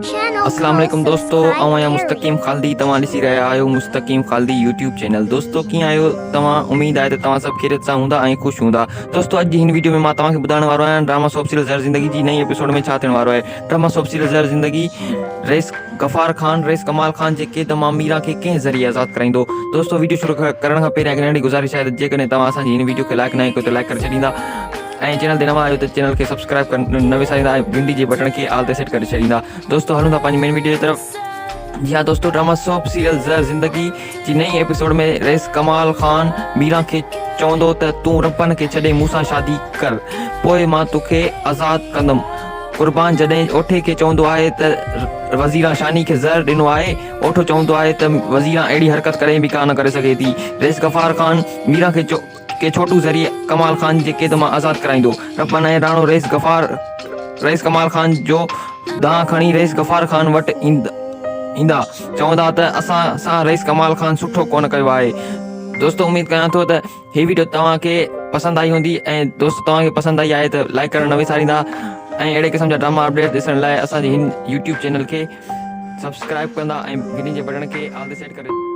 अस्सलाम वालेकुम दोस्तों, आया मुस्तकीम खालदी तव्हां ॾिसी रहिया आहियो मुस्तकीम खालदी यूट्यूब चैनल। दोस्तों कीअं आहियो तव्हां? उम्मीद आहे त तव्हां सभु ख़ैरियत सां हूंदा ऐं ख़ुशि हूंदा। दोस्तों अॼु जी हिन वीडियो में मां तव्हांखे ॿुधाइण वारो आहियां ड्रामा सोप सीरियल ज़हर ज़िंदगी जी नई एपिसोड में छा थियण वारो आहे। ड्रामा सोप सीरियल ज़हर ज़िंदगी रईस गफ़ार ख़ान रईस कमाल ख़ान जे क़ैद मां मीरा खे कंहिं ज़रिए आज़ादु कराईंदो। दोस्तों वीडियो शुरू करण खां पहिरियों हिकु नंढी गुज़ारिश आहे त जेकॾहिं तव्हां असांजी हिन वीडियो खे लाइक न कयो त लाइक करे छॾींदा ऐं चैनल ते नवां आहियो त चैनल खे सब्सक्राइब न विसारींदा ऐं घंटी जे बटन खे आल ते सेट करे छॾींदा। दोस्तों हलूं था पंहिंजी मेन वीडियो जी तरफ़। जी हाँ दोस्तों, ड्रामा सोप सीरियल ज़हर ज़िंदगी जी नई एपिसोड में रईस कमाल ख़ान मीरा खे चवंदो त तूं रब्बन खे छॾे मूंसां शादी कर, पोइ मां तोखे आज़ादु कंदुमि। कुर्बान जॾहिं ओठे खे चवंदो आहे त वज़ीरा शानी खे ज़हर ॾिनो आहे, ओठो चवंदो आहे त वज़ीरा अहिड़ी हरकत कॾहिं बि कान करे सघे थी। रईस गफ़ार ख़ान मीरा खे छोटू ज़रिए कमाल ख़ान जे क़ैद मां आज़ादु कराईंदो। रब्बन ऐं राणो रईस कमाल ख़ान जो दांह खणी रईस गफ़ार ख़ान वटि ईंदा, चवंदा त असां सां रईस कमाल ख़ान सुठो कोन कयो आहे। दोस्तों उम्मीद कयां थो त हीअ वीडियो तव्हांखे पसंदि आई हूंदी ऐं दोस्तों तव्हांखे पसंदि आई आहे त लाइक करणु न विसारींदा ऐं अहिड़े क़िस्म जा ड्रामा अपडेट ॾिसण लाइ असांजे हिन यूट्यूब चैनल खे सब्सक्राइब कंदा ऐं घंटी जे बटन खे आल ते सेट करे